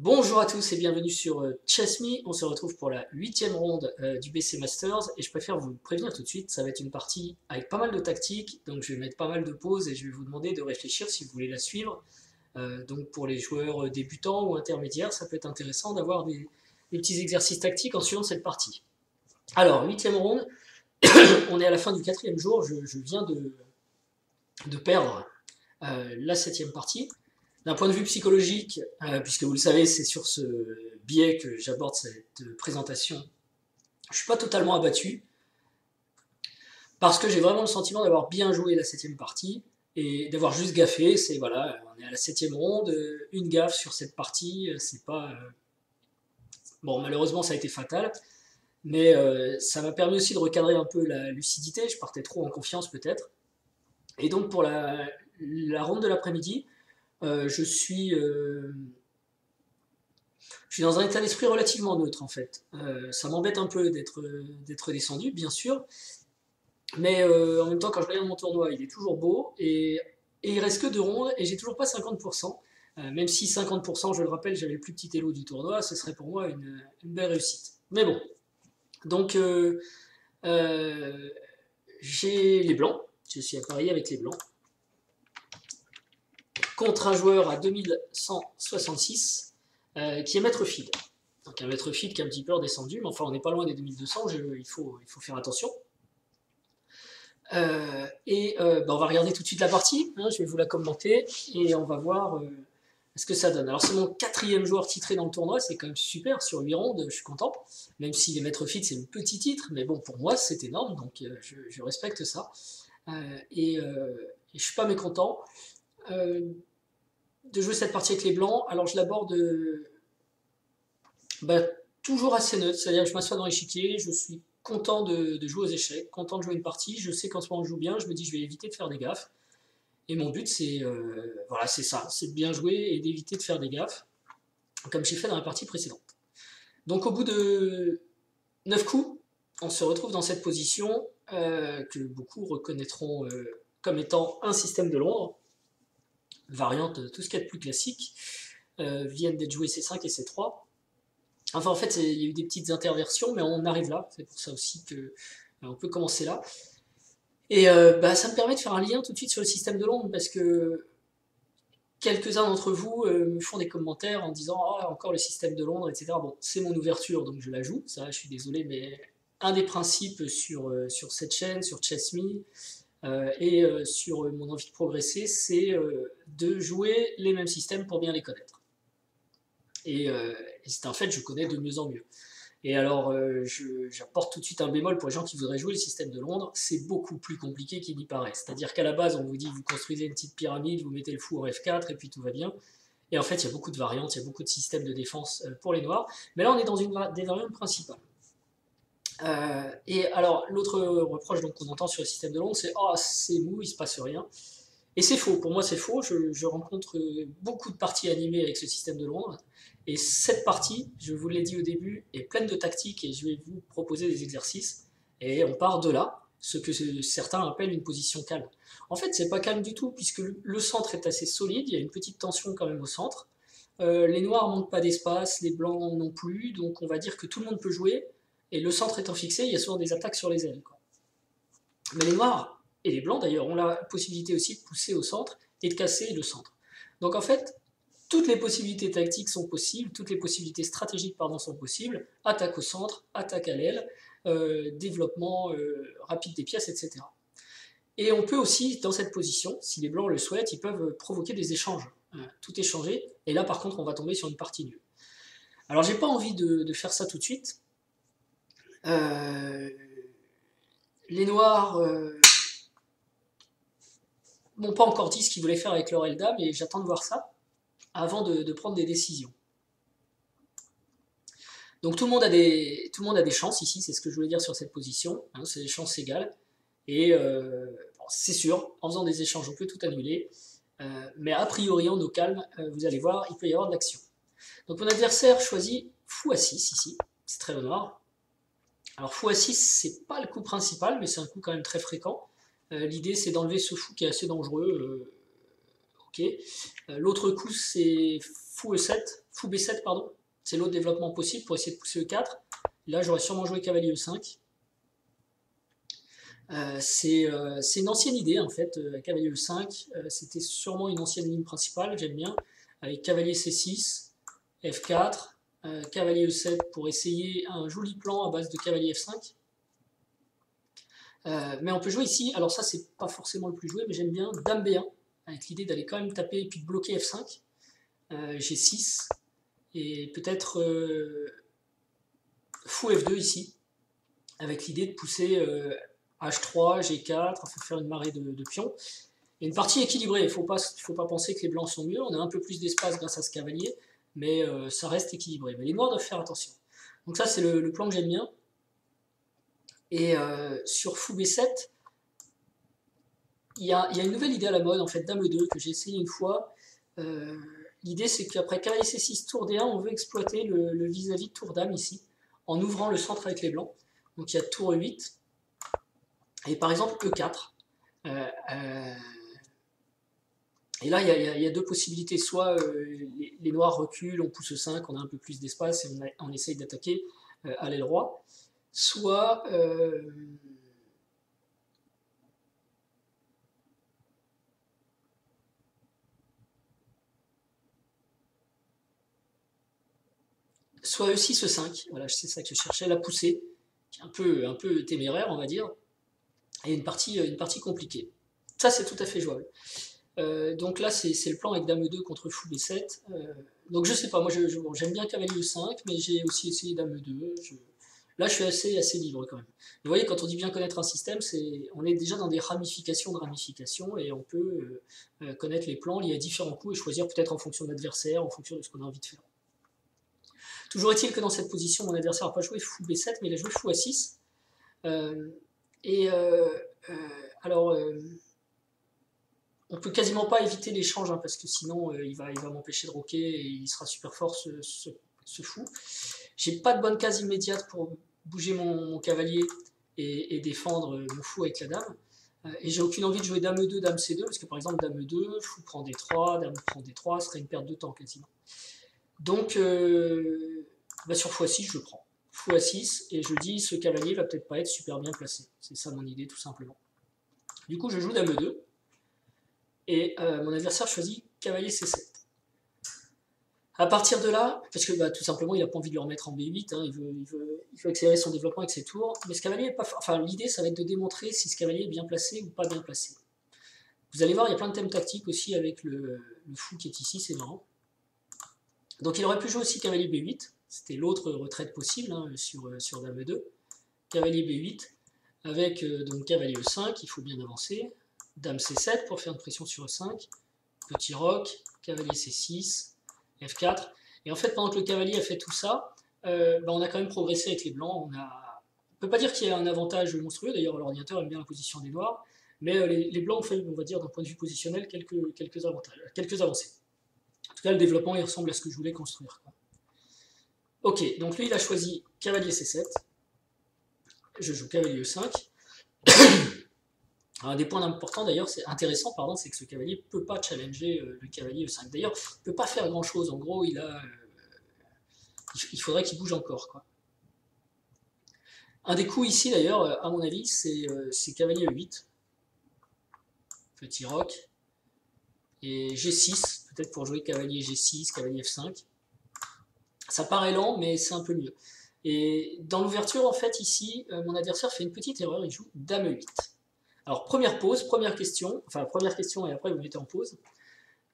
Bonjour à tous et bienvenue sur Chess.me. On se retrouve pour la 8e ronde du BC Masters et je préfère vous prévenir tout de suite, ça va être une partie avec pas mal de tactiques, donc je vais mettre pas mal de pauses et je vais vous demander de réfléchir si vous voulez la suivre. Donc pour les joueurs débutants ou intermédiaires, ça peut être intéressant d'avoir des petits exercices tactiques en suivant cette partie. Alors, 8e ronde, on est à la fin du 4e jour, je viens de perdre la 7e partie. D'un point de vue psychologique, puisque vous le savez, c'est sur ce biais que j'aborde cette présentation, je ne suis pas totalement abattu, parce que j'ai vraiment le sentiment d'avoir bien joué la 7e partie, et d'avoir juste gaffé. C'est voilà, on est à la 7e ronde, une gaffe sur cette partie, c'est pas... Bon, malheureusement, ça a été fatal, mais ça m'a permis aussi de recadrer un peu la lucidité, je partais trop en confiance peut-être. Et donc pour la ronde de l'après-midi, je suis dans un état d'esprit relativement neutre en fait. Ça m'embête un peu d'être descendu, bien sûr, mais en même temps, quand je regarde mon tournoi, il est toujours beau et il reste que 2 rondes et j'ai toujours pas 50%. Même si 50%, je le rappelle, j'avais le plus petit elo du tournoi, ce serait pour moi une belle réussite. Mais bon, donc j'ai les blancs, je suis à parier avec les blancs, contre un joueur à 2166 qui est Maître Feed. Donc un Maître Feed qui est un petit peu redescendu, mais enfin on n'est pas loin des 2200, il faut faire attention. On va regarder tout de suite la partie, hein, je vais vous la commenter et on va voir ce que ça donne. Alors c'est mon 4e joueur titré dans le tournoi, c'est quand même super, sur 8 rondes, je suis content, même si les Maître Feed c'est un petit titre, mais bon pour moi c'est énorme, donc je respecte ça. Et je suis pas mécontent de jouer cette partie avec les blancs. Alors je l'aborde toujours assez neutre, c'est-à-dire que je m'assois dans l'échiquier, je suis content de jouer aux échecs, content de jouer une partie, je sais qu'en ce moment je joue bien, je me dis je vais éviter de faire des gaffes. Et mon but c'est voilà, c'est ça, c'est de bien jouer et d'éviter de faire des gaffes, comme j'ai fait dans la partie précédente. Donc au bout de 9 coups, on se retrouve dans cette position que beaucoup reconnaîtront comme étant un système de Londres, variante tout ce qu'il y a de plus classique, viennent d'être joués C5 et C3. Enfin, en fait, il y a eu des petites interversions, mais on arrive là. C'est pour ça aussi qu'on peut commencer là. Et ça me permet de faire un lien tout de suite sur le système de Londres, parce que quelques-uns d'entre vous me font des commentaires en disant « Ah, encore le système de Londres, etc. » Bon, c'est mon ouverture, donc je la joue. Ça, je suis désolé, mais un des principes sur cette chaîne, sur Chess.me, et sur mon envie de progresser, c'est de jouer les mêmes systèmes pour bien les connaître. Et c'est un fait, je connais de mieux en mieux. Et alors, j'apporte tout de suite un bémol pour les gens qui voudraient jouer le système de Londres, c'est beaucoup plus compliqué qu'il n'y paraît. C'est-à-dire qu'à la base, on vous dit, vous construisez une petite pyramide, vous mettez le fou en F4 et puis tout va bien. Et en fait, il y a beaucoup de variantes, il y a beaucoup de systèmes de défense pour les noirs. Mais là, on est dans des variantes principales. Et alors, l'autre reproche qu'on entend sur le système de Londres, c'est « Oh, c'est mou, il se passe rien ». Et c'est faux, pour moi c'est faux, je rencontre beaucoup de parties animées avec ce système de Londres, et cette partie, je vous l'ai dit au début, est pleine de tactiques, et je vais vous proposer des exercices, et on part de là, ce que certains appellent une position calme. En fait, c'est pas calme du tout, puisque le centre est assez solide, il y a une petite tension quand même au centre, les noirs manquent pas d'espace, les blancs non plus, donc on va dire que tout le monde peut jouer, et le centre étant fixé, il y a souvent des attaques sur les ailes, quoi. Mais les noirs, et les blancs d'ailleurs, ont la possibilité aussi de pousser au centre et de casser le centre. Donc en fait, toutes les possibilités tactiques sont possibles, toutes les possibilités stratégiques sont possibles, attaque au centre, attaque à l'aile, développement rapide des pièces, etc. Et on peut aussi, dans cette position, si les blancs le souhaitent, ils peuvent provoquer des échanges, tout échanger, et là par contre on va tomber sur une partie nulle. Alors j'ai pas envie de faire ça tout de suite. Les noirs m'ont pas encore dit ce qu'ils voulaient faire avec leur Eldam, et j'attends de voir ça avant de prendre des décisions. Donc tout le monde a des chances ici, c'est ce que je voulais dire sur cette position, hein, c'est des chances égales, et bon, c'est sûr, en faisant des échanges on peut tout annuler, mais a priori en eau calme, vous allez voir, il peut y avoir de l'action. Donc mon adversaire choisit fou à 6 ici, c'est très au noir. Alors fou à 6, c'est pas le coup principal, mais c'est un coup quand même très fréquent. L'idée c'est d'enlever ce fou qui est assez dangereux, Ok. L'autre coup, c'est fou E7, fou B7, pardon. C'est l'autre développement possible pour essayer de pousser E4. Là, j'aurais sûrement joué cavalier E5. C'est une ancienne idée, en fait, cavalier E5. C'était sûrement une ancienne ligne principale, j'aime bien, avec cavalier C6, F4, cavalier E7 pour essayer un joli plan à base de cavalier F5. Mais on peut jouer ici, alors ça c'est pas forcément le plus joué, mais j'aime bien dame B1, avec l'idée d'aller quand même taper et puis de bloquer F5, G6, et peut-être fou F2 ici, avec l'idée de pousser H3, G4, enfin faire une marée de pions. Et une partie équilibrée, il ne faut pas penser que les blancs sont mieux, on a un peu plus d'espace grâce à ce cavalier, mais ça reste équilibré. Mais les noirs doivent faire attention. Donc ça c'est le plan que j'aime bien. Et sur fou B7, il y a une nouvelle idée à la mode, en fait, dame E2, que j'ai essayé une fois. L'idée, c'est qu'après cavalier C6, tour D1, on veut exploiter le vis-à-vis de tour dame ici, en ouvrant le centre avec les blancs. Donc il y a tour E8, et par exemple E4. Et là, il y a deux possibilités. Soit les noirs reculent, on pousse 5, on a un peu plus d'espace, et on essaye d'attaquer à l'aile roi. Soit E6, E5, voilà, c'est ça que je cherchais, la poussée, qui est un peu téméraire, on va dire, et une partie compliquée. Ça, c'est tout à fait jouable. Donc là, c'est le plan avec dame E2 contre fou B7. Donc je sais pas, moi j'aime bien cavalier E5, mais j'ai aussi essayé dame E2. Là, je suis assez libre quand même. Vous voyez, quand on dit bien connaître un système, on est déjà dans des ramifications de ramifications, et on peut connaître les plans liés à différents coups et choisir peut-être en fonction de l'adversaire, en fonction de ce qu'on a envie de faire. Toujours est-il que dans cette position, mon adversaire n'a pas joué fou B7, mais il a joué fou A6. Alors, on peut quasiment pas éviter l'échange, hein, parce que sinon il va m'empêcher de roquer et il sera super fort ce fou. J'ai pas de bonne case immédiate pour bouger mon cavalier et défendre mon fou avec la dame. Et j'ai aucune envie de jouer dame E2, dame C2, parce que par exemple dame E2, fou prend D3, dame prend D3, ce serait une perte de temps quasiment. Donc sur fou A6, je le prends. Fou A6, et je dis ce cavalier va peut-être pas être super bien placé. C'est ça mon idée tout simplement. Du coup je joue dame E2, et mon adversaire choisit cavalier C7. À partir de là, parce que tout simplement il n'a pas envie de le remettre en B8, hein, il veut accélérer son développement avec ses tours, mais ce cavalier est pas. Enfin, l'idée ça va être de démontrer si ce cavalier est bien placé ou pas bien placé. Vous allez voir, il y a plein de thèmes tactiques aussi avec le fou qui est ici, c'est marrant. Donc il aurait pu jouer aussi cavalier B8, c'était l'autre retraite possible, hein, sur dame E2. Cavalier B8, avec donc cavalier E5, il faut bien avancer. Dame C7 pour faire une pression sur E5. Petit roc, cavalier C6. F4, et en fait pendant que le cavalier a fait tout ça, on a quand même progressé avec les blancs. On ne peut pas dire qu'il y a un avantage monstrueux, d'ailleurs l'ordinateur aime bien la position des noirs, mais les blancs ont fait, on va dire d'un point de vue positionnel, quelques avantages, quelques avancées. En tout cas le développement il ressemble à ce que je voulais construire, quoi. Ok, donc lui il a choisi cavalier C7, je joue cavalier E5. Un des points importants d'ailleurs, c'est intéressant, pardon, c'est que ce cavalier ne peut pas challenger le cavalier E5. D'ailleurs, il ne peut pas faire grand chose. En gros, il faudrait qu'il bouge encore, quoi. Un des coups ici d'ailleurs, à mon avis, c'est cavalier E8. Petit roc. Et G6, peut-être pour jouer cavalier G6, cavalier F5. Ça paraît lent, mais c'est un peu mieux. Et dans l'ouverture, en fait, ici, mon adversaire fait une petite erreur, il joue dame E8. Alors, première question et après vous mettez en pause.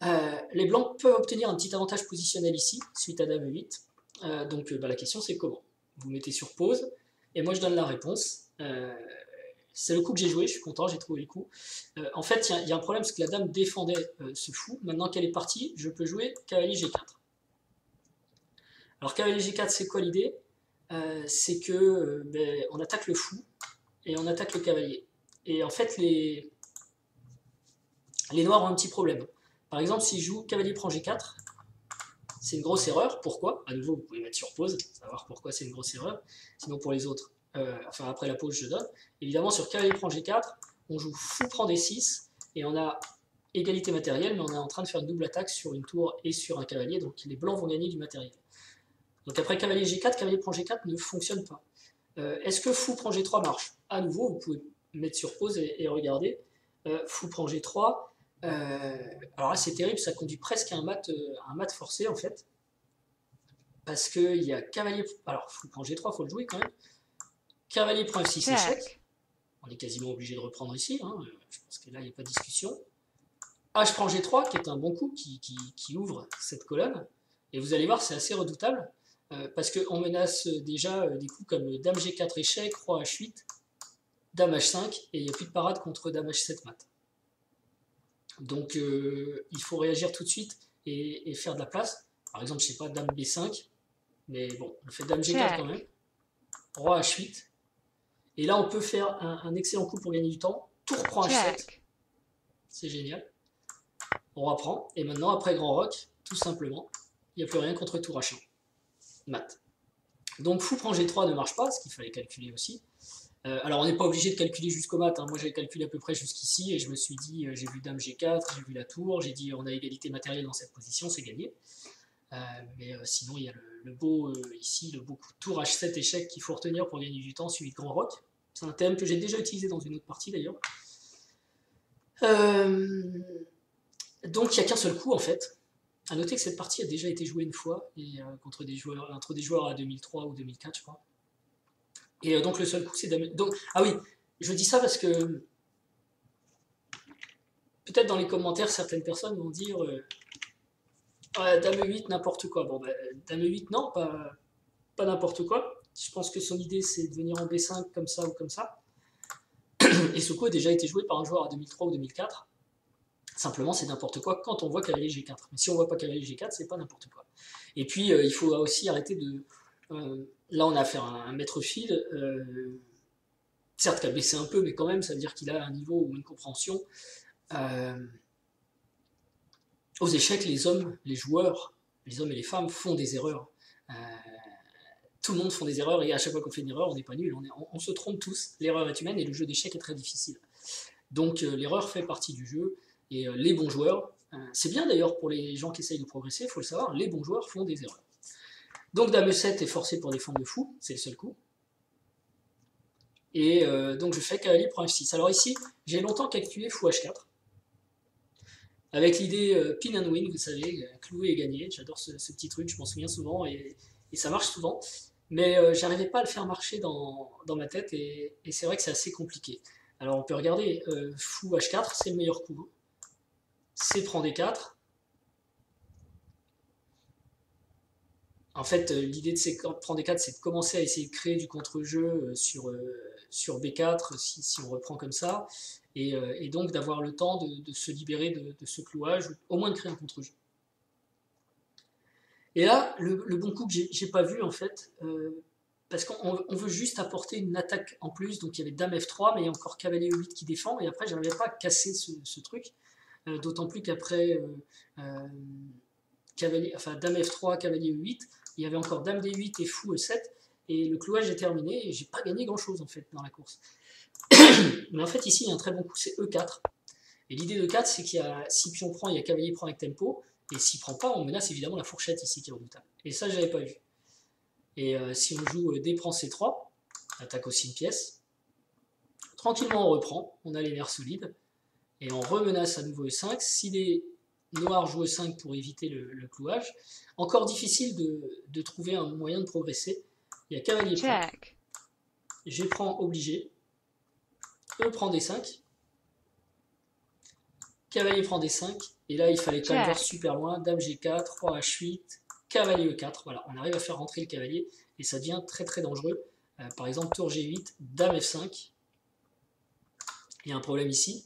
Les blancs peuvent obtenir un petit avantage positionnel ici, suite à dame E8. Donc la question c'est comment. Vous mettez sur pause, et moi je donne la réponse. C'est le coup que j'ai joué, je suis content, j'ai trouvé le coup. En fait, il y a un problème, c'est que la dame défendait ce fou. Maintenant qu'elle est partie, je peux jouer cavalier G4. Alors cavalier G4, c'est quoi l'idée? C'est que on attaque le fou, et on attaque le cavalier. Et en fait, les noirs ont un petit problème. Par exemple, si je joue cavalier prend G4, c'est une grosse erreur. Pourquoi? À nouveau, vous pouvez mettre sur pause, savoir pourquoi c'est une grosse erreur. Sinon, pour les autres, après la pause, je donne. Évidemment, sur cavalier prend G4, on joue fou prend D6, et on a égalité matérielle, mais on est en train de faire une double attaque sur une tour et sur un cavalier, donc les blancs vont gagner du matériel. Donc après cavalier G4, cavalier prend G4 ne fonctionne pas. Est-ce que fou prend G3 marche? À nouveau, vous pouvez mettre sur pause et regarder. Fou prend G3. Alors là, c'est terrible, ça conduit presque à un mat forcé en fait. Parce qu'il y a cavalier. Alors, fou prend G3, il faut le jouer quand même. Cavalier prend F6 échec. On est quasiment obligé de reprendre ici. Hein. Je pense que là, il n'y a pas de discussion. H prend G3, qui est un bon coup qui ouvre cette colonne. Et vous allez voir, c'est assez redoutable. Parce qu'on menace déjà des coups comme Dame G4 échec, Roi H8, Dame H5, et il n'y a plus de parade contre Dame H7 mat. Donc il faut réagir tout de suite et faire de la place. Par exemple, je ne sais pas, Dame B5, mais bon, on fait Dame G4 quand même. Roi H8. Et là, on peut faire un excellent coup pour gagner du temps. Tour prend H7. C'est génial. On reprend. Et maintenant, après Grand Roc, tout simplement, il n'y a plus rien contre Tour H1. Mat. Donc fou prend G3 ne marche pas, ce qu'il fallait calculer aussi. Alors on n'est pas obligé de calculer jusqu'au mat, hein. Moi j'ai calculé à peu près jusqu'ici et je me suis dit, j'ai vu Dame G4, j'ai vu la tour, j'ai dit on a égalité matérielle dans cette position, c'est gagné. Mais sinon il y a le beau ici, le beau coup de tour H7 échec qu'il faut retenir pour gagner du temps, suivi de Grand Roc. C'est un thème que j'ai déjà utilisé dans une autre partie d'ailleurs. Donc il n'y a qu'un seul coup en fait. A noter que cette partie a déjà été jouée une fois et entre des joueurs à 2003 ou 2004 je crois. Et donc le seul coup c'est Dame. Donc, ah oui, je dis ça parce que peut-être dans les commentaires certaines personnes vont dire Dame 8 n'importe quoi. Bon, Dame 8 non, pas n'importe quoi. Je pense que son idée c'est de venir en B5 comme ça ou comme ça. Et ce coup a déjà été joué par un joueur à 2003 ou 2004. Simplement, c'est n'importe quoi quand on voit cavalier G4. Mais si on voit pas cavalier G4, c'est pas n'importe quoi. Et puis, il faut aussi arrêter de... là, on a affaire à un maître fil. Certes, qui a baissé un peu, mais quand même, ça veut dire qu'il a un niveau ou une compréhension. Aux échecs, les hommes, les joueurs, les hommes et les femmes font des erreurs. Tout le monde fait des erreurs, et à chaque fois qu'on fait une erreur, on n'est pas nul. On se trompe tous. L'erreur est humaine, et le jeu d'échecs est très difficile. Donc, l'erreur fait partie du jeu. Et les bons joueurs, c'est bien d'ailleurs pour les gens qui essayent de progresser, il faut le savoir, les bons joueurs font des erreurs. Donc Dame 7 est forcé pour défendre le fou, c'est le seul coup. Et donc je fais cavalier prend F6. Alors ici, j'ai longtemps calculé fou H4. Avec l'idée pin and win, vous savez, clouer et gagner. J'adore ce petit truc, je m'en souviens souvent et ça marche souvent. Mais j'arrivais pas à le faire marcher dans ma tête et c'est vrai que c'est assez compliqué. Alors on peut regarder, fou H4, c'est le meilleur coup. C prend D4. En fait, l'idée de C prend D4, c'est de commencer à essayer de créer du contre-jeu sur B4, si on reprend comme ça, et donc d'avoir le temps de se libérer de ce clouage, ou au moins de créer un contre-jeu. Et là, le bon coup que j'ai pas vu, en fait, parce qu'on veut juste apporter une attaque en plus, donc il y avait Dame F3, mais il y a encore cavalier E8 qui défend, et après, je n'arrivais pas à casser ce truc. D'autant plus qu'après Dame F3, cavalier E8, il y avait encore Dame D8 et Fou E7, et le clouage est terminé, et j'ai pas gagné grand chose en fait dans la course. Mais en fait ici il y a un très bon coup, c'est E4. Et l'idée de E4 c'est qu'il y a, si pion prend, il y a cavalier prend avec tempo, et s'il prend pas, on menace évidemment la fourchette ici qui est redoutable. Et ça j'avais pas vu. Et si on joue D prend C3, attaque aussi une pièce, tranquillement on reprend, on a les nerfs solides, et on remenace à nouveau E5. Si les noirs jouent E5 pour éviter le clouage, encore difficile de trouver un moyen de progresser. Il y a cavalier prend. G prend obligé. E prend D5. Cavalier prend D5. Et là, il fallait quand même voir super loin. Dame G4, Roi H8, cavalier E4. Voilà, on arrive à faire rentrer le cavalier et ça devient très très dangereux. Par exemple, tour G8, Dame F5. Il y a un problème ici.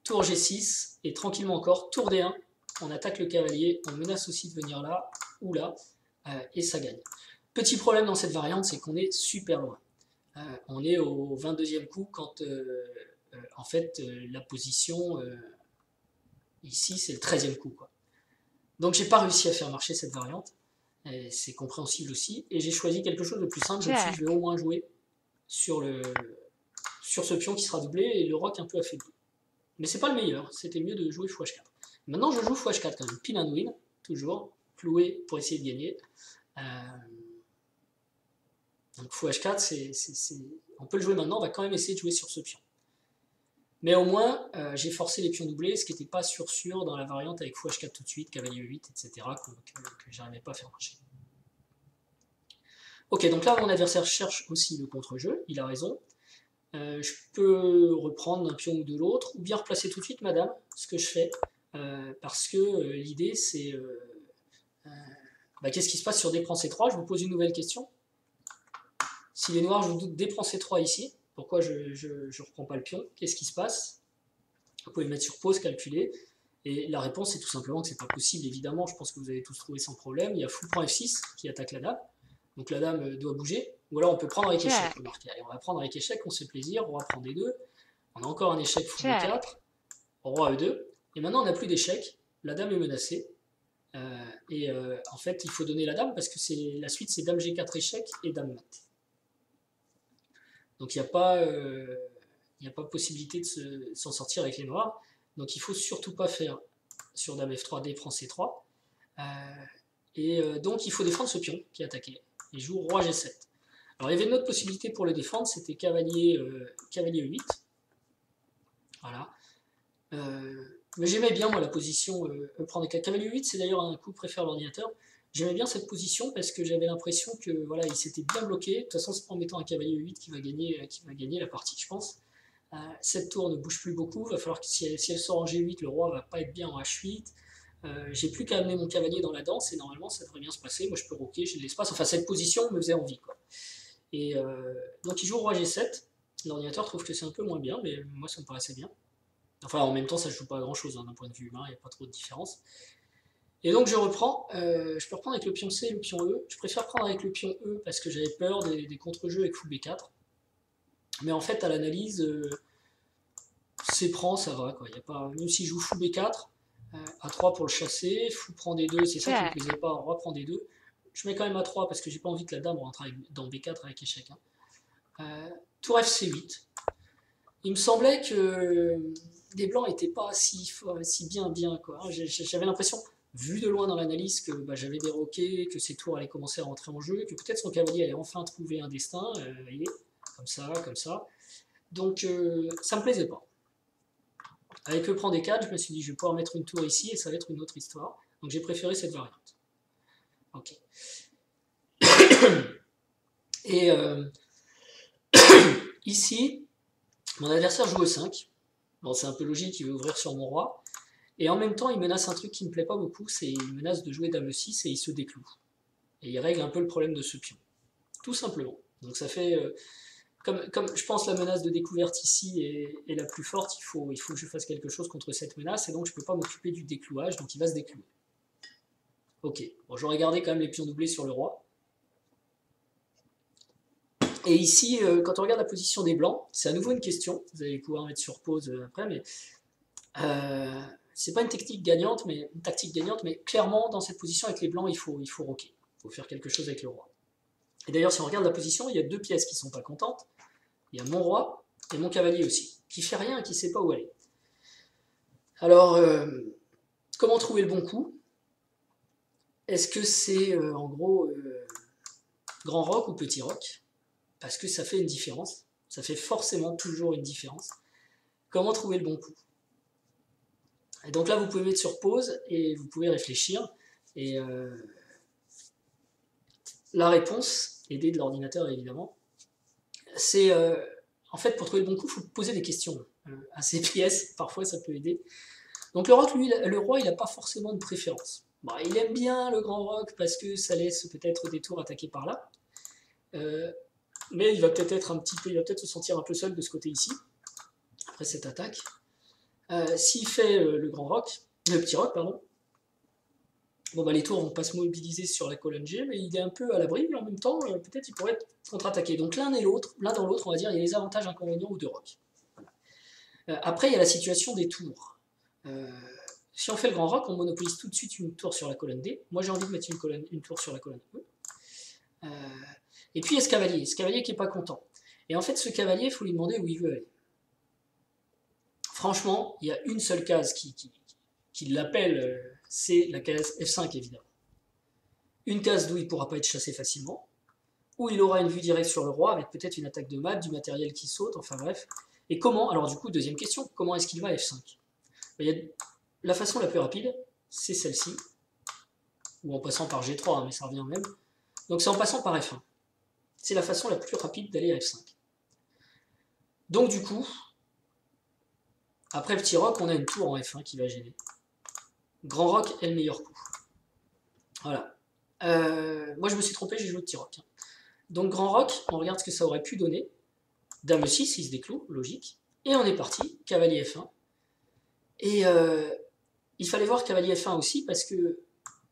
Tour G6, et tranquillement encore, tour D1, on attaque le cavalier, on menace aussi de venir là, ou là, et ça gagne. Petit problème dans cette variante, c'est qu'on est super loin. On est au 22e coup, quand en fait la position, ici, c'est le 13e coup, quoi. Donc j'ai pas réussi à faire marcher cette variante, c'est compréhensible aussi, et j'ai choisi quelque chose de plus simple, je me suis dit, je vais au moins jouer sur ce pion qui sera doublé, et le roc un peu affaibli. Mais c'est pas le meilleur, c'était mieux de jouer fou H4. Maintenant, je joue fou H4 quand même. Pin and win, toujours, cloué pour essayer de gagner. Donc fou H4, on peut le jouer maintenant, on va quand même essayer de jouer sur ce pion. Mais au moins, j'ai forcé les pions doublés, ce qui n'était pas sûr dans la variante avec fou H4 tout de suite, cavalier E8, etc., que j'arrivais pas à faire marcher. Ok, donc là, mon adversaire cherche aussi le contre-jeu, il a raison. Je peux reprendre d'un pion ou de l'autre, ou bien replacer tout de suite madame, ce que je fais, parce que l'idée c'est... qu'est-ce qui se passe sur D prend C3? Je vous pose une nouvelle question. Si les noirs jouent D prend C3 ici, pourquoi je ne reprends pas le pion? Qu'est-ce qui se passe? Vous pouvez mettre sur pause, calculer, et la réponse c'est tout simplement que c'est pas possible, évidemment, je pense que vous avez tous trouvé sans problème. Il y a fou prend F6 qui attaque la dame, donc la dame doit bouger, ou alors on peut prendre avec échec, remarquez. Allez, on va prendre avec échec, on se fait plaisir, roi prend D2, on a encore un échec fou B4, roi E2, et maintenant on n'a plus d'échec, la dame est menacée, en fait il faut donner la dame parce que la suite c'est dame G4 échec et dame mat. Donc il n'y a pas possibilité de s'en sortir avec les noirs, donc il ne faut surtout pas faire sur dame F3, D prend C3, donc il faut défendre ce pion qui est attaqué. Il joue roi G7. Alors il y avait une autre possibilité pour le défendre, c'était cavalier E8. Voilà. Mais j'aimais bien moi la position prendre cavalier E8, c'est d'ailleurs un coup préféré à l'ordinateur. J'aimais bien cette position parce que j'avais l'impression que voilà, il s'était bien bloqué. De toute façon, c'est pas en mettant un cavalier E8 qui va gagner la partie, je pense. Cette tour ne bouge plus beaucoup. Il va falloir que si elle sort en G8, le roi va pas être bien en H8. J'ai plus qu'à amener mon cavalier dans la danse et normalement ça devrait bien se passer. Moi je peux roquer, j'ai de l'espace. Enfin cette position me faisait envie quoi. Et donc il joue roi G7. L'ordinateur trouve que c'est un peu moins bien, mais moi ça me paraissait bien. Enfin en même temps ça ne joue pas à grand chose hein, d'un point de vue humain, il n'y a pas trop de différence. Et donc je reprends, je peux reprendre avec le pion C et le pion E. Je préfère prendre avec le pion E parce que j'avais peur des contre-jeux avec fou B4. Mais en fait à l'analyse, C prend, ça va quoi. Y a pas, même si je joue fou B4, A3 pour le chasser, fou prend D2, c'est ça qui ne me plaisait pas, roi prend D2. Je mets quand même A3 parce que j'ai pas envie que la dame rentre dans B4 avec échec. Hein. Tour FC8. Il me semblait que les blancs n'étaient pas si bien quoi. J'avais l'impression, vu de loin dans l'analyse, que j'avais déroqué, que ses tours allaient commencer à rentrer en jeu, que peut-être son cavalier allait enfin trouver un destin, vous voyez, comme ça. Donc ça me plaisait pas. Avec le prend D4, je me suis dit je vais pouvoir mettre une tour ici et ça va être une autre histoire. Donc j'ai préféré cette variante. Ok. Et ici, mon adversaire joue E5. Bon, c'est un peu logique, il veut ouvrir sur mon roi. Et en même temps, il menace un truc qui ne me plaît pas beaucoup, c'est il menace de jouer dame E6 et il se décloue. Et il règle un peu le problème de ce pion. Tout simplement. Donc ça fait... Comme je pense la menace de découverte ici est la plus forte, il faut que je fasse quelque chose contre cette menace, et donc je ne peux pas m'occuper du déclouage, donc il va se déclouer. Ok, bon, j'aurais gardé quand même les pions doublés sur le roi. Et ici, quand on regarde la position des blancs, c'est à nouveau une question, vous allez pouvoir mettre sur pause après, mais c'est pas une tactique gagnante, mais clairement dans cette position avec les blancs, il faut roquer, il faut faire quelque chose avec le roi. Et d'ailleurs, si on regarde la position, il y a deux pièces qui ne sont pas contentes. Il y a mon roi et mon cavalier aussi, qui fait rien et qui ne sait pas où aller. Alors, comment trouver le bon coup? Est-ce que c'est en gros grand roc ou petit roc? Parce que ça fait une différence. Ça fait forcément toujours une différence. Comment trouver le bon coup? Et donc là, vous pouvez mettre sur pause et vous pouvez réfléchir. Et la réponse, aidée de l'ordinateur évidemment, c'est en fait pour trouver le bon coup, il faut poser des questions à ces pièces, parfois ça peut aider. Donc le roi il n'a pas forcément de préférence. Bon, il aime bien le grand roc parce que ça laisse peut-être des tours attaqués par là, mais il va peut-être se sentir un peu seul de ce côté ici, après cette attaque. S'il fait le petit roc, pardon, bon les tours vont pas se mobiliser sur la colonne G, mais il est un peu à l'abri, mais en même temps, peut-être il pourrait être contre-attaqué. Donc l'un dans l'autre, on va dire, il y a les avantages, inconvénients ou de roc. Voilà. Après, il y a la situation des tours. Si on fait le grand roc, on monopolise tout de suite une tour sur la colonne D. Moi, j'ai envie de mettre une tour sur la colonne E. Et puis, il y a ce cavalier qui n'est pas content. Et en fait, ce cavalier, il faut lui demander où il veut aller. franchement, il y a une seule case qui l'appelle, c'est la case F5 évidemment. Une case d'où il ne pourra pas être chassé facilement, où il aura une vue directe sur le roi avec peut-être une attaque de mat, du matériel qui saute, enfin bref. Et comment, alors du coup, deuxième question, comment est-ce qu'il va F5? La façon la plus rapide, c'est celle-ci, ou en passant par G3, hein, mais ça revient au même. Donc c'est en passant par F1. C'est la façon la plus rapide d'aller à F5. Donc du coup, après petit roc, on a une tour en F1 qui va gêner. Grand roc est le meilleur coup. Voilà. Moi je me suis trompé, j'ai joué petit roc. Donc grand roc, on regarde ce que ça aurait pu donner. Dame 6, il se décloue, logique. Et on est parti, cavalier F1. Et il fallait voir cavalier F1 aussi parce que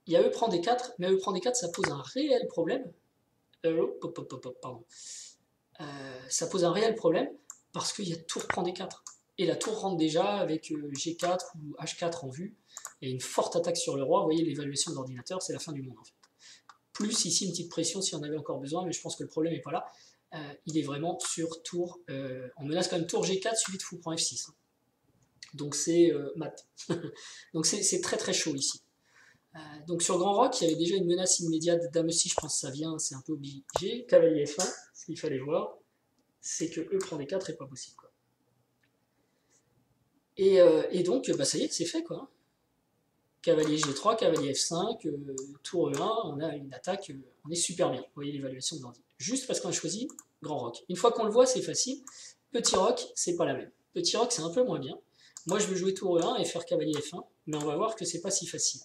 il y a E prend D4, mais E prend D4 ça pose un réel problème. Pardon. Ça pose un réel problème parce qu'il y a tour prend D4. Et la tour rentre déjà avec G4 ou H4 en vue. Et une forte attaque sur le roi. Vous voyez l'évaluation de l'ordinateur, c'est la fin du monde en fait. Plus ici une petite pression si on avait encore besoin, mais je pense que le problème n'est pas là. Il est vraiment sur tour. On menace quand même tour G4 suivi de fou prend F6. Donc c'est mat. Donc c'est très très chaud ici. Donc sur Grand Roc, il y avait déjà une menace immédiate. Dame 6, je pense que ça vient, c'est un peu obligé. Cavalier F1, ce qu'il fallait voir, c'est que E prend D4 est pas possible. Quoi. Et donc, bah, ça y est, c'est fait quoi. Cavalier G3, cavalier F5, tour E1, on a une attaque, on est super bien. Vous voyez l'évaluation de l'ordi. Juste parce qu'on a choisi Grand Roc. Une fois qu'on le voit, c'est facile. Petit Roc, c'est pas la même. Petit Roc, c'est un peu moins bien. Moi, je veux jouer tour E1 et faire cavalier F1, mais on va voir que c'est pas si facile.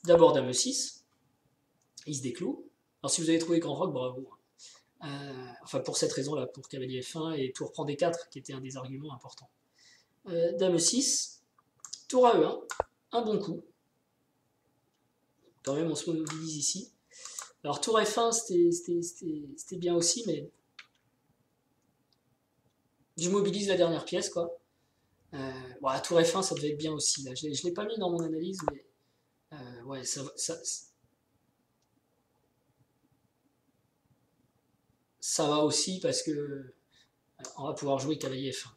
D'abord Dame 6, il se décloue. Alors si vous avez trouvé Grand Roc, bravo. Enfin pour cette raison-là, pour cavalier F1 et tour prend D4, qui était un des arguments importants. Dame 6, tour à E1, un bon coup. Quand même on se mobilise ici. Alors tour F1 c'était bien aussi, mais je mobilise la dernière pièce quoi. Bon, tour F1 ça devait être bien aussi. Là. Je ne l'ai pas mis dans mon analyse, mais ouais, ça va aussi parce que on va pouvoir jouer cavalier F1.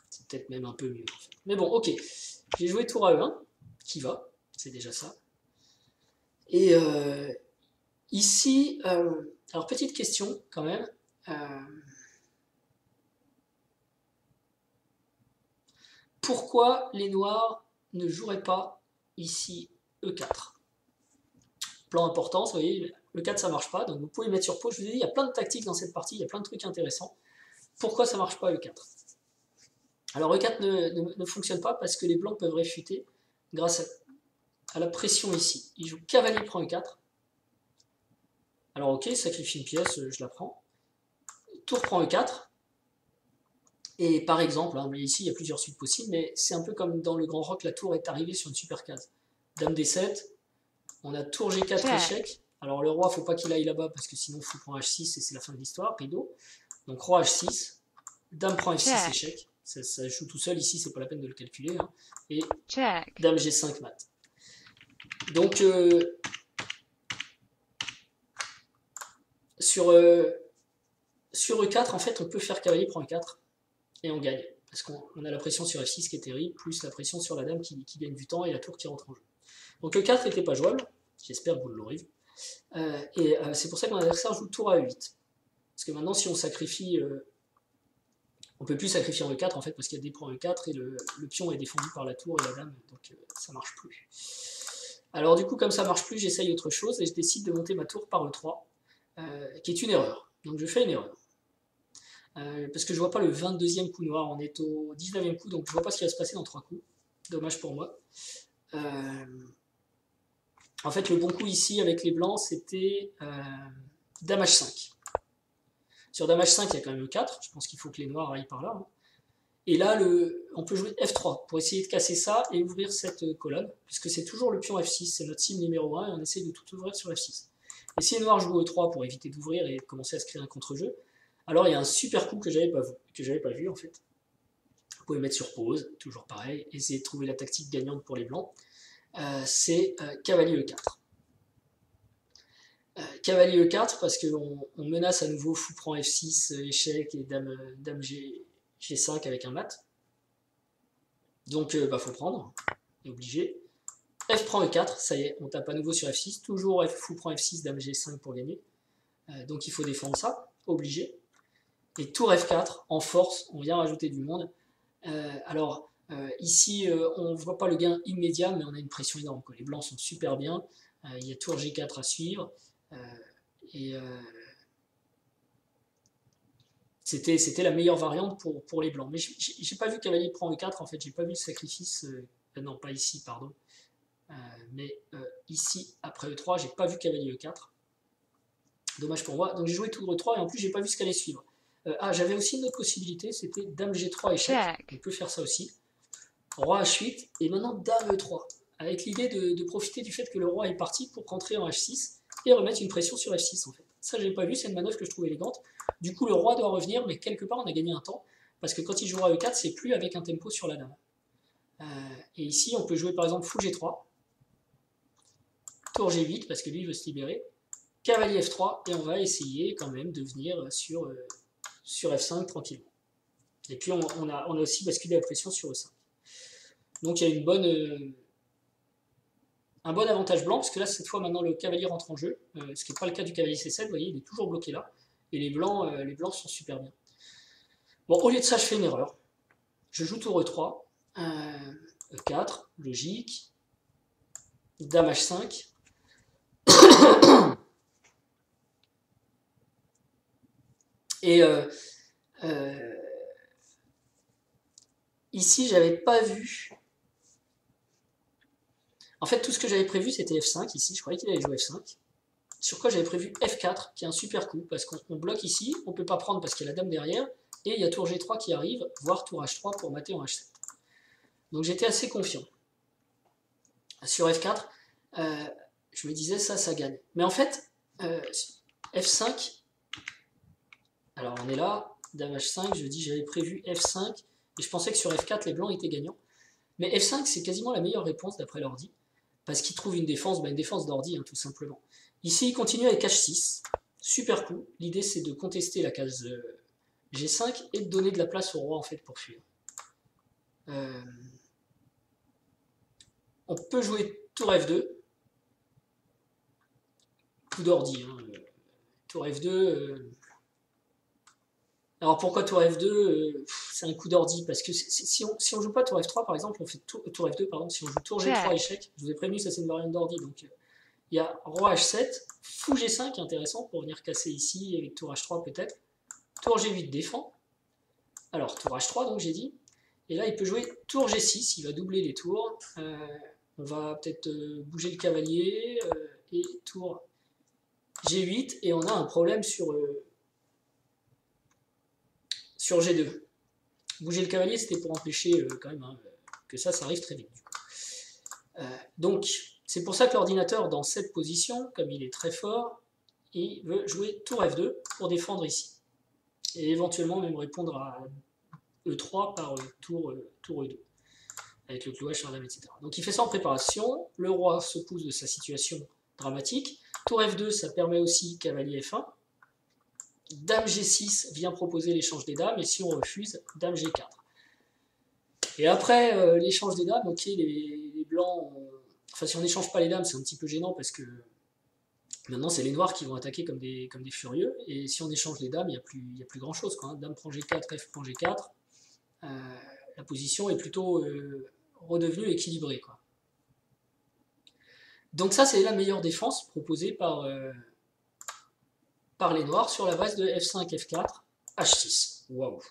C'est peut-être même un peu mieux. En fait. Mais bon, ok. J'ai joué tour à E1, qui va, c'est déjà ça. Et ici, alors petite question quand même. Pourquoi les noirs ne joueraient pas ici E4? Plan important, vous voyez, E4 ça marche pas, donc vous pouvez mettre sur pause. Je vous ai dit, il y a plein de tactiques dans cette partie, il y a plein de trucs intéressants. Pourquoi ça marche pas E4? Alors E4 ne fonctionne pas parce que les blancs peuvent réfuter grâce à la pression ici. Il joue cavalier prend E4. Alors ok, sacrifie une pièce, je la prends. Tour prend E4. Et par exemple, hein, ici il y a plusieurs suites possibles, mais c'est un peu comme dans le Grand Roc, la tour est arrivée sur une super case. Dame D7, on a tour G4 échec. Alors le roi, faut pas qu'il aille là-bas parce que sinon fou prend H6 et c'est la fin de l'histoire, rideau. Donc roi H6, dame prend F6 échec. Ça joue tout seul ici, c'est pas la peine de le calculer. Hein. Et dame G5 mat. Donc sur E4, en fait, on peut faire cavalier prend E4 et on gagne. Parce qu'on a la pression sur F6 qui est terrible, plus la pression sur la dame qui gagne du temps et la tour qui rentre en jeu. Donc E4 n'était pas jouable, j'espère que vous l'aurez vu. Et c'est pour ça que mon adversaire joue tour à E8. Parce que maintenant, si on sacrifie... on ne peut plus sacrifier en E4 en fait parce qu'il y a des points E4 et le pion est défendu par la tour et la dame, donc ça marche plus. Alors du coup, comme ça marche plus, j'essaye autre chose et je décide de monter ma tour par E3, qui est une erreur. Donc je fais une erreur. Parce que je vois pas le 22e coup noir, on est au 19e coup, donc je vois pas ce qui va se passer dans 3 coups. Dommage pour moi. En fait, le bon coup ici avec les blancs, c'était Dame H5. Sur Dame H5, il y a quand même E4, je pense qu'il faut que les noirs aillent par là. Hein. Et là, on peut jouer F3 pour essayer de casser ça et ouvrir cette colonne, puisque c'est toujours le pion F6, c'est notre cible numéro 1, et on essaye de tout ouvrir sur F6. Et si les noirs jouent E3 pour éviter d'ouvrir et commencer à se créer un contre-jeu, alors il y a un super coup que j'avais pas vu en fait. Vous pouvez mettre sur pause, toujours pareil, essayer de trouver la tactique gagnante pour les blancs. C'est cavalier E4. Cavalier E4 parce qu'on menace à nouveau fou prend F6, échec et dame G5 avec un mat. Donc, faut prendre, est obligé. F prend E4, ça y est, on tape à nouveau sur F6. Toujours fou prend F6, dame G5 pour gagner. Donc il faut défendre ça, obligé. Et tour F4, en force, on vient rajouter du monde. Ici, on ne voit pas le gain immédiat, mais on a une pression énorme. Les blancs sont super bien. Il y a tour G4 à suivre. C'était la meilleure variante pour les blancs. Mais j'ai pas vu cavalier prend E4, en fait, j'ai pas vu le sacrifice. Non, pas ici, pardon. Ici, après E3, j'ai pas vu cavalier E4. Dommage pour moi. Donc j'ai joué tour E3 et en plus, j'ai pas vu ce qu'allait suivre. J'avais aussi une autre possibilité, c'était dame G3 échec. On peut faire ça aussi. Roi H8 et maintenant dame E3. Avec l'idée de profiter du fait que le roi est parti pour rentrer en H6 et remettre une pression sur F6 en fait. Ça, j'ai pas vu, c'est une manœuvre que je trouve élégante. Du coup, le roi doit revenir, mais quelque part, on a gagné un temps. Parce que quand il jouera E4, c'est plus avec un tempo sur la dame. Et ici, on peut jouer par exemple fou G3. Tour G8, parce que lui, il veut se libérer. Cavalier F3, et on va essayer quand même de venir sur F5 tranquillement. Et puis on a aussi basculé la pression sur E5. Donc il y a un bon avantage blanc, parce que là, cette fois, maintenant, le cavalier rentre en jeu, ce qui n'est pas le cas du cavalier C7, vous voyez, il est toujours bloqué là, et les blancs sont super bien. Bon, au lieu de ça, je fais une erreur. Je joue tour E3, E4, logique, dame H5, et ici, j'avais pas vu. En fait, tout ce que j'avais prévu, c'était F5 ici. Je croyais qu'il allait jouer F5. Sur quoi j'avais prévu F4, qui est un super coup, parce qu'on bloque ici, on ne peut pas prendre parce qu'il y a la dame derrière, et il y a tour G3 qui arrive, voire tour H3 pour mater en H7. Donc j'étais assez confiant. Sur F4, je me disais ça gagne. Mais en fait, F5, alors on est là, dame H5, je dis j'avais prévu F5, et je pensais que sur F4, les blancs étaient gagnants. Mais F5, c'est quasiment la meilleure réponse d'après l'ordi, parce qu'il trouve une défense d'ordi, hein, tout simplement. Ici, il continue avec H6, super coup. L'idée, c'est de contester la case G5 et de donner de la place au roi, en fait, pour fuir. On peut jouer tour F2, coup d'ordi, hein. Tour F2... Alors pourquoi tour F2 c'est un coup d'ordi, parce que si on joue pas tour F3 par exemple, on fait tour F2 pardon, si on joue tour G3 échec, je vous ai prévenu, ça c'est une variante d'ordi, donc il y a roi H7, fou G5 intéressant pour venir casser ici avec tour H3 peut-être, tour G8 défend, alors tour H3 donc j'ai dit, et là il peut jouer tour G6, il va doubler les tours, on va peut-être bouger le cavalier, et tour G8, et on a un problème sur G2. Bouger le cavalier, c'était pour empêcher quand même que ça arrive très vite. Du coup. Donc, c'est pour ça que l'ordinateur, dans cette position, comme il est très fort, il veut jouer tour F2 pour défendre ici. Et éventuellement même répondre à E3 par tour E2, avec le clouage sur la dame, etc. Donc il fait ça en préparation, le roi se pousse de sa situation dramatique, tour F2, ça permet aussi cavalier F1, dame G6 vient proposer l'échange des dames, et si on refuse, dame G4. Et après l'échange des dames, ok, les blancs, enfin si on n'échange pas les dames, c'est un petit peu gênant parce que maintenant c'est les noirs qui vont attaquer comme des furieux, et si on échange les dames, il n'y a plus grand chose, quoi, hein. Dame prend G4, F prend G4, la position est plutôt redevenue équilibrée, quoi. Donc ça c'est la meilleure défense proposée par les noirs sur la base de F5, F4, H6. Waouh.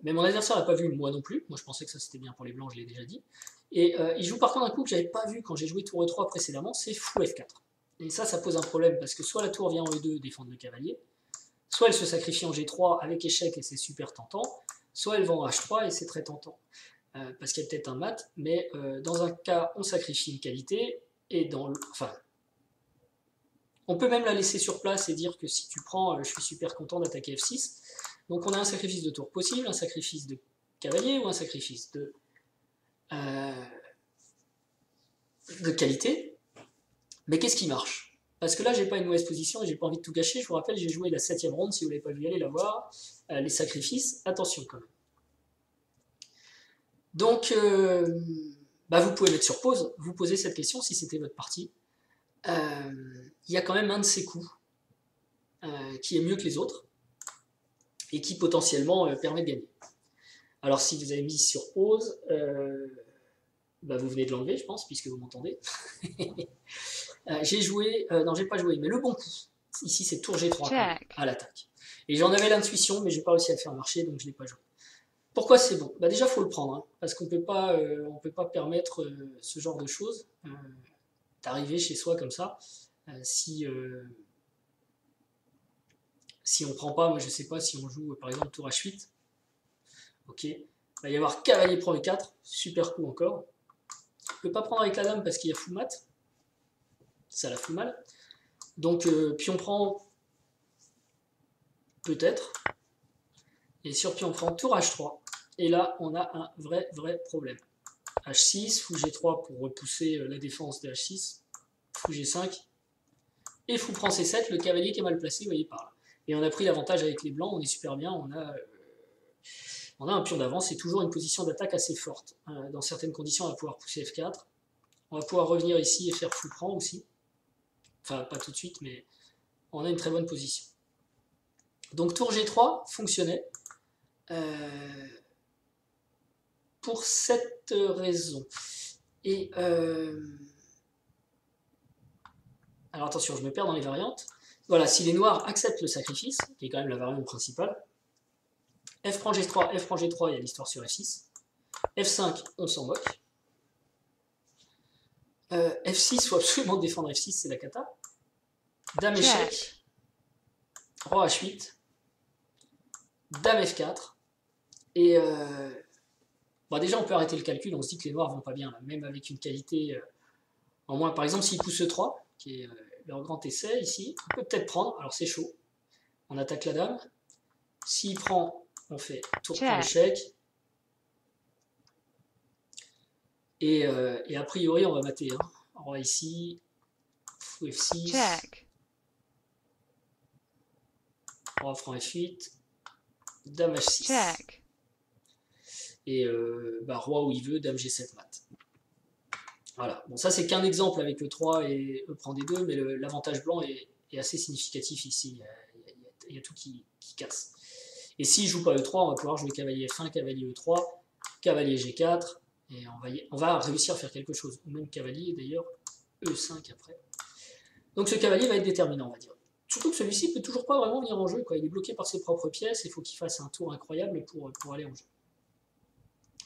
Mais mon adversaire n'a pas vu, moi non plus. Moi je pensais que ça c'était bien pour les blancs, je l'ai déjà dit. Et il joue par contre un coup que j'avais pas vu quand j'ai joué tour E3 précédemment, c'est fou F4. Et ça pose un problème parce que soit la tour vient en E2 défendre le cavalier, soit elle se sacrifie en G3 avec échec et c'est super tentant, soit elle va en H3 et c'est très tentant. Parce qu'il y a peut-être un mat, mais dans un cas on sacrifie une qualité, et on peut même la laisser sur place et dire que si tu prends, je suis super content d'attaquer F6. Donc on a un sacrifice de tour possible, un sacrifice de cavalier ou un sacrifice de qualité. Mais qu'est-ce qui marche? Parce que là, j'ai pas une mauvaise position et j'ai pas envie de tout gâcher. Je vous rappelle, j'ai joué la 7ème ronde, si vous l'avez pas vu, allez la voir. Les sacrifices, attention quand même. Donc, vous pouvez mettre sur pause, vous posez cette question si c'était votre partie. Il y a quand même un de ces coups qui est mieux que les autres et qui potentiellement permet de gagner. Alors si vous avez mis sur pause, vous venez de l'enlever je pense puisque vous m'entendez. J'ai joué, non j'ai pas joué, mais le bon coup, ici c'est tour G3 à l'attaque. Et j'en avais l'intuition mais j'ai pas réussi à le faire marcher donc je l'ai pas joué. Pourquoi c'est bon? Déjà faut le prendre, hein, parce qu'on peut pas permettre ce genre de choses, d'arriver chez soi comme ça, si on prend pas, moi je sais pas si on joue par exemple tour H8, ok, il va y avoir cavalier prend E4, super coup encore. On peut pas prendre avec la dame parce qu'il y a fou mat, ça la fout mal. Donc pion prend peut-être, et sur pion prend tour H3, et là on a un vrai problème. H6, fou G3 pour repousser la défense de H6, fou G5, et fou prend C7, le cavalier qui est mal placé, vous voyez par là. Et on a pris l'avantage avec les blancs, on est super bien, on a un pion d'avance, c'est toujours une position d'attaque assez forte. Dans certaines conditions, on va pouvoir pousser F4, on va pouvoir revenir ici et faire fou prend aussi. Enfin, pas tout de suite, mais on a une très bonne position. Donc tour G3 fonctionnait pour cette raison. Et alors attention, je me perds dans les variantes. Voilà, si les noirs acceptent le sacrifice, qui est quand même la variante principale, F prend G3, F prend G3, il y a l'histoire sur F6. F5, on s'en moque. F6, il faut absolument défendre F6, c'est la cata. Dame échec. Roi H8. Dame F4. Et déjà, on peut arrêter le calcul, on se dit que les noirs vont pas bien, là, même avec une qualité en moins. Par exemple, s'il pousse E3, qui est leur grand essai ici, on peut peut-être prendre, alors c'est chaud. On attaque la dame. S'il prend, on fait tour pour échec. Et a priori, on va mater. Hein. Roi ici, fou F6. Roi franc F8. Dame H6. Et roi où il veut, dame G7 mat. Voilà. Bon, ça c'est qu'un exemple avec E3 et E prend D2, mais l'avantage blanc est assez significatif ici. Il y a tout qui casse. Et s'il ne joue pas E3, on va pouvoir jouer cavalier F1, cavalier E3, cavalier G4, et on va réussir à faire quelque chose. Ou même cavalier d'ailleurs, E5 après. Donc ce cavalier va être déterminant, on va dire. Surtout que celui-ci ne peut toujours pas vraiment venir en jeu, quoi. Il est bloqué par ses propres pièces, il faut qu'il fasse un tour incroyable pour aller en jeu.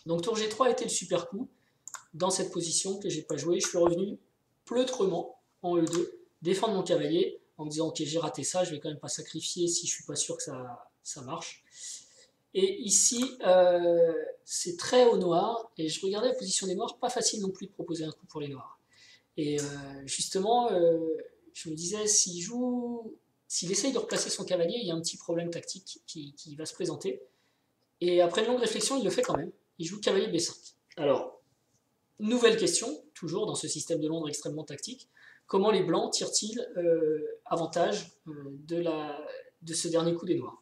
Donc tour G3 était le super coup, dans cette position que j'ai pas joué. Je suis revenu pleutrement en E2, défendre mon cavalier, en me disant ok j'ai raté ça, je vais quand même pas sacrifier si je suis pas sûr que ça marche. Et ici, c'est très haut noir, et je regardais la position des noirs, pas facile non plus de proposer un coup pour les noirs. Et justement, je me disais, s'il essaye de replacer son cavalier, il y a un petit problème tactique qui va se présenter. Et après une longue réflexion, il le fait quand même. Il joue cavalier B5. Alors, nouvelle question, toujours dans ce système de Londres extrêmement tactique, comment les blancs tirent-ils avantage de ce dernier coup des noirs?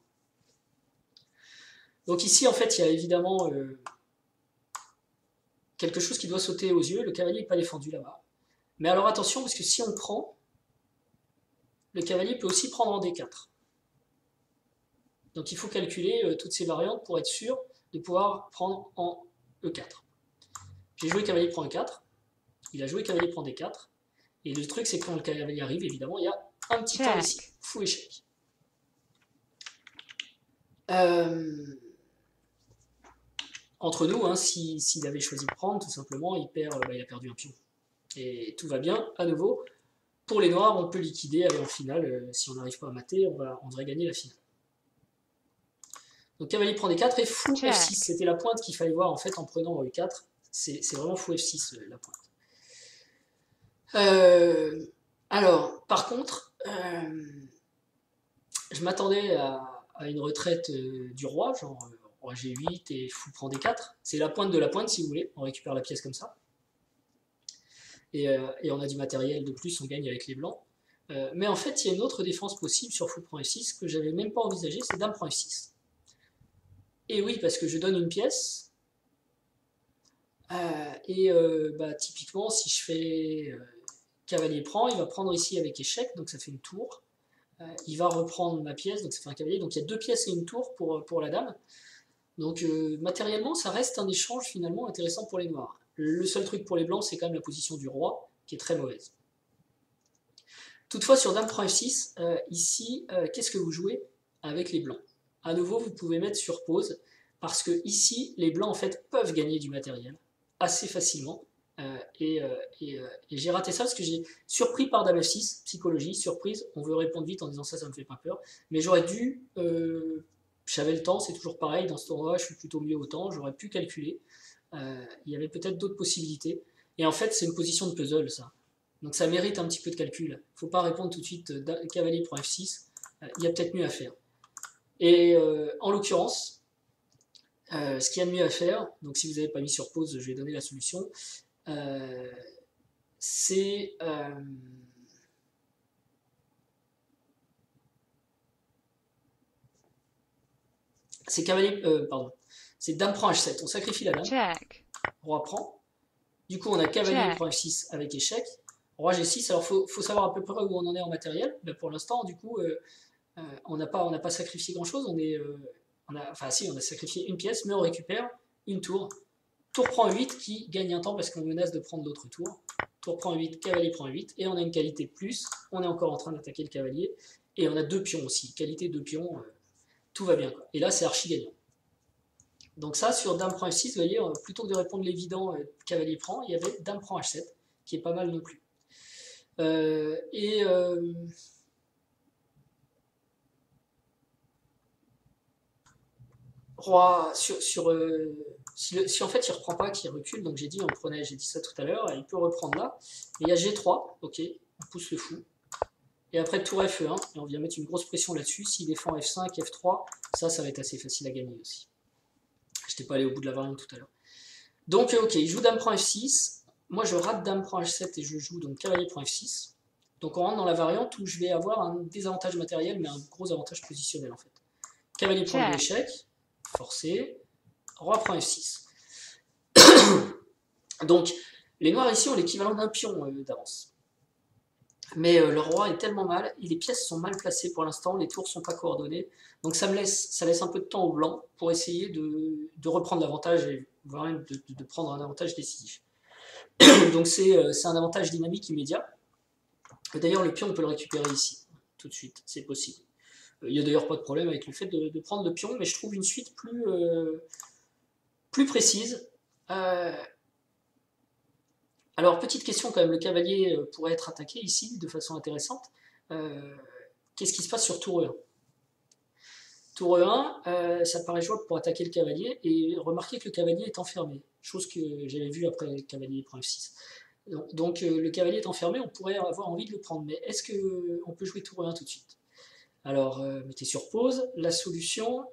Donc ici, en fait, il y a évidemment quelque chose qui doit sauter aux yeux. Le cavalier n'est pas défendu là-bas. Mais alors attention, parce que si on prend, le cavalier peut aussi prendre en D4. Donc il faut calculer toutes ces variantes pour être sûr de pouvoir prendre en E4. J'ai joué cavalier prend E4, il a joué cavalier prend D4, et le truc c'est que quand le cavalier arrive, évidemment, il y a un petit temps ici, fou échec. Entre nous, hein, s'il avait choisi de prendre, tout simplement, il a perdu un pion. Et tout va bien, à nouveau. Pour les noirs, on peut liquider, aller en finale, si on n'arrive pas à mater, on devrait gagner la finale. Donc cavalier prend D4 et fou F6, c'était la pointe qu'il fallait voir en fait en prenant E4, c'est vraiment fou F6 la pointe. Alors, par contre, je m'attendais à une retraite du roi, genre roi G8 et fou prend D4, c'est la pointe de la pointe si vous voulez, on récupère la pièce comme ça. Et on a du matériel de plus, on gagne avec les blancs. Mais en fait, il y a une autre défense possible sur fou prend F6 que j'avais même pas envisagé, c'est dame prend F6. Et oui, parce que je donne une pièce, Typiquement, si je fais cavalier prend, il va prendre ici avec échec, donc ça fait une tour. Il va reprendre ma pièce, donc ça fait un cavalier. Donc il y a 2 pièces et une tour pour la dame. Donc matériellement, ça reste un échange finalement intéressant pour les noirs. Le seul truc pour les blancs, c'est quand même la position du roi, qui est très mauvaise. Toutefois, sur dame prend f6, ici, qu'est-ce que vous jouez avec les blancs? À nouveau, vous pouvez mettre sur pause, parce que ici, les blancs en fait peuvent gagner du matériel assez facilement. Et j'ai raté ça parce que j'ai surpris par dame f6, psychologie, surprise, on veut répondre vite en disant ça me fait pas peur, mais j'aurais dû, j'avais le temps, c'est toujours pareil, dans ce tournoi, je suis plutôt mieux au temps, j'aurais pu calculer, il y avait peut-être d'autres possibilités, et en fait c'est une position de puzzle ça, donc ça mérite un petit peu de calcul, il ne faut pas répondre tout de suite cavalier pour f6, il y a peut-être mieux à faire. Et en l'occurrence, ce qu'il y a de mieux à faire, donc si vous n'avez pas mis sur pause, je vais donner la solution, c'est cavalier, pardon, c'est dame prend h7, on sacrifie la dame, check. Roi prend, du coup on a cavalier prend f6 avec échec, roi g6, alors faut savoir à peu près où on en est en matériel, ben pour l'instant du coup on n'a pas sacrifié grand chose, on a sacrifié une pièce, mais on récupère une tour. Tour prend 8 qui gagne un temps parce qu'on menace de prendre l'autre tour. Tour prend 8, cavalier prend 8, et on a une qualité plus, on est encore en train d'attaquer le cavalier, et on a 2 pions aussi, qualité 2 pions, tout va bien, quoi. Et là c'est archi gagnant. Donc ça, sur dame prend f6, vous voyez, plutôt que de répondre l'évident cavalier prend, il y avait dame prend h7, qui est pas mal non plus. Roi, si en fait il reprend pas, qu'il recule, donc j'ai dit ça tout à l'heure, il peut reprendre là, mais il y a G3, ok, on pousse le fou, et après tour F1, et on vient mettre une grosse pression là-dessus, s'il défend F5, F3, ça va être assez facile à gagner aussi. Je n'étais pas allé au bout de la variante tout à l'heure. Donc ok, il joue dame prend F6, moi je rate dame prend H7 et je joue donc cavalier prend F6, donc on rentre dans la variante où je vais avoir un désavantage matériel, mais un gros avantage positionnel en fait. Cavalier prend l'échec, forcé, roi prend f6. Donc, les noirs ici ont l'équivalent d'un pion d'avance. Mais le roi est tellement mal, et les pièces sont mal placées pour l'instant, les tours ne sont pas coordonnées, donc ça laisse un peu de temps aux blancs pour essayer de reprendre l'avantage, et voire même de prendre un avantage décisif. Donc c'est un avantage dynamique immédiat. D'ailleurs, le pion, on peut le récupérer ici, tout de suite, c'est possible. Il n'y a d'ailleurs pas de problème avec le fait de prendre le pion, mais je trouve une suite plus précise. Alors, petite question quand même, le cavalier pourrait être attaqué ici de façon intéressante. Qu'est-ce qui se passe sur tour E1? Tour E1, ça paraît jouable pour attaquer le cavalier, et remarquez que le cavalier est enfermé, chose que j'avais vue après le cavalier prend f6. Donc le cavalier est enfermé, on pourrait avoir envie de le prendre, mais est-ce qu'on peut jouer tour E1 tout de suite? Alors, mettez sur pause, la solution,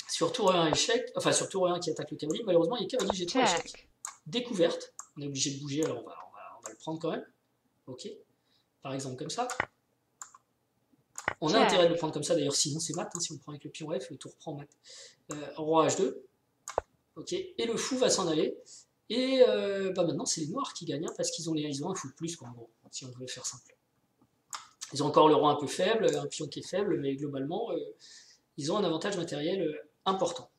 sur tour E1 échec, enfin sur tour E1 qui attaque le cavalier, malheureusement il y a cavalier G3 échec. Découverte, on est obligé de bouger, alors on va le prendre quand même, ok, par exemple comme ça. On a intérêt de le prendre comme ça, d'ailleurs sinon c'est mat, hein, si on prend avec le pion F, le tour prend mat. Roi H2, ok, et le fou va s'en aller, et maintenant c'est les noirs qui gagnent, hein, parce qu'ils ont un fou de plus, quoi, en gros, si on veut faire simple. Ils ont encore le roi un peu faible, un pion qui est faible, mais globalement, ils ont un avantage matériel important.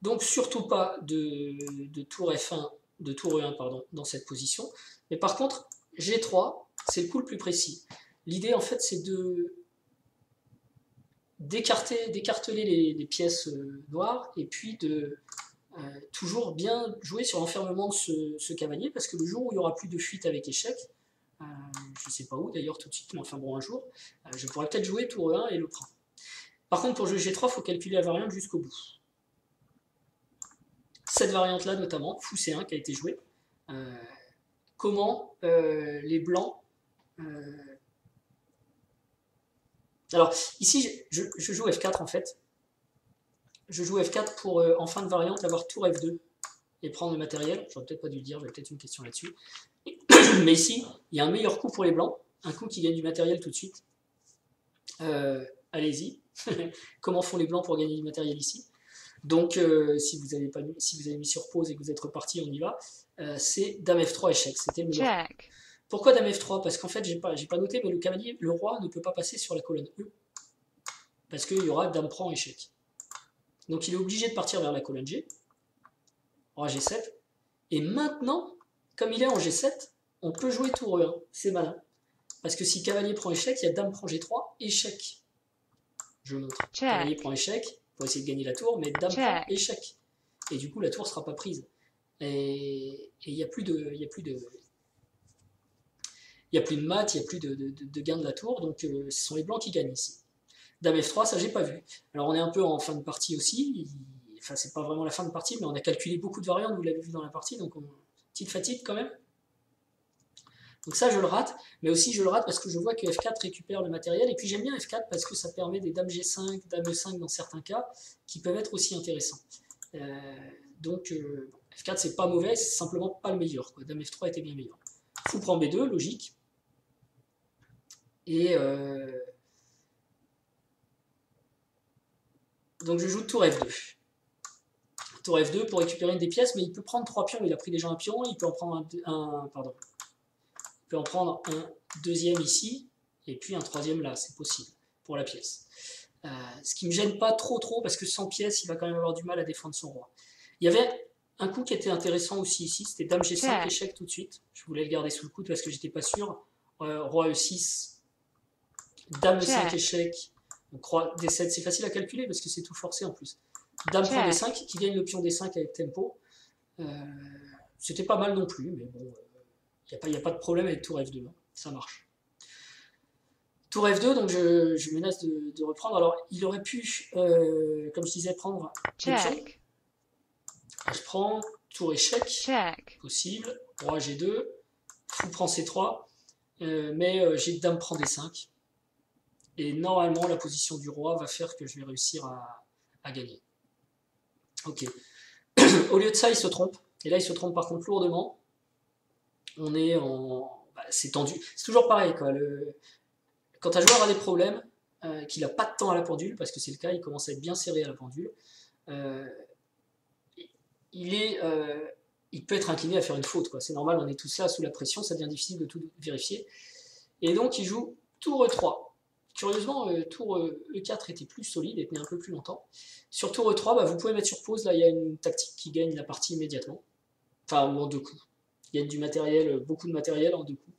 Donc surtout pas de tour F1, de tour E1 pardon, dans cette position. Mais par contre, G3, c'est le coup le plus précis. L'idée en fait c'est d'écarteler les pièces noires et puis de toujours bien jouer sur l'enfermement de ce cavalier, parce que le jour où il n'y aura plus de fuite avec échec, je ne sais pas où d'ailleurs tout de suite, mais enfin bon un jour, je pourrais peut-être jouer tour E1 et le prendre. Par contre pour jouer G3, il faut calculer la variante jusqu'au bout. Cette variante-là notamment, fou C1 qui a été jouée, comment les blancs... Alors ici je joue F4 en fait, je joue F4 pour en fin de variante avoir tour F2 et prendre le matériel, j'aurais peut-être pas dû le dire, j'avais peut-être une question là-dessus. Mais ici, il y a un meilleur coup pour les blancs, un coup qui gagne du matériel tout de suite. Allez-y, comment font les blancs pour gagner du matériel ici? Donc, si vous avez mis sur pause et que vous êtes reparti, on y va. C'est Dame F3 échec, c'était le meilleur. Pourquoi Dame F3? Parce qu'en fait, j'ai pas noté, mais le cavalier, le roi ne peut pas passer sur la colonne E, parce qu'il y aura Dame prend échec. Donc il est obligé de partir vers la colonne G, roi G7, et maintenant, comme il est en G7, on peut jouer tour E1, c'est malin. Parce que si cavalier prend échec, il y a Dame prend G3, échec. Je montre. Cavalier prend échec, pour essayer de gagner la tour, mais Dame prend échec. Et du coup, la tour ne sera pas prise. Et il n'y a plus de maths, il n'y a plus de gain de la tour, donc ce sont les blancs qui gagnent ici. Dame F3, ça j'ai pas vu. Alors on est un peu en fin de partie aussi, enfin c'est pas vraiment la fin de partie, mais on a calculé beaucoup de variantes, vous l'avez vu dans la partie, donc petite fatigue quand même. Donc ça je le rate, mais aussi je le rate parce que je vois que F4 récupère le matériel, et puis j'aime bien F4 parce que ça permet des Dame G5, Dame E5 dans certains cas, qui peuvent être aussi intéressants. Donc F4 c'est pas mauvais, c'est simplement pas le meilleur, quoi. Dame F3 était bien meilleur. Fou prend B2, logique. Et donc je joue tour F2. Tour F2 pour récupérer une des pièces, mais il peut prendre 3 pions, il a pris déjà un pion, il peut en prendre un deuxième ici, et puis un troisième là, c'est possible, pour la pièce. Ce qui ne me gêne pas trop, parce que sans pièce, il va quand même avoir du mal à défendre son roi. Il y avait un coup qui était intéressant aussi ici, c'était Dame G5, échec tout de suite. Je voulais le garder sous le coude parce que j'étais pas sûr. Roi E6, Dame E5, échec, donc Roi D7, c'est facile à calculer parce que c'est tout forcé en plus. Dame prend D5, qui gagne le pion D5 avec tempo. C'était pas mal non plus, mais bon, il n'y a pas de problème avec tour F2, hein, ça marche. Tour F2, donc je menace de reprendre. Alors, il aurait pu, comme je disais, prendre des pions. Je prends tour échec, possible. Roi G2, fou prend C3, mais j'ai Dame prend D5. Et normalement, la position du roi va faire que je vais réussir à gagner. Ok. Au lieu de ça, il se trompe. Et là, il se trompe par contre lourdement. On est en... c'est tendu. C'est toujours pareil, quoi. Quand un joueur a des problèmes, qu'il n'a pas de temps à la pendule, parce que c'est le cas, il commence à être bien serré à la pendule, il peut être incliné à faire une faute, quoi. C'est normal, on est tous là sous la pression, ça devient difficile de tout vérifier. Et donc, il joue tour E3. Curieusement, tour E4 était plus solide et tenait un peu plus longtemps. Sur tour E3, vous pouvez mettre sur pause, là il y a une tactique qui gagne la partie immédiatement. Enfin, ou en 2 coups. Il y a du matériel, beaucoup de matériel en 2 coups.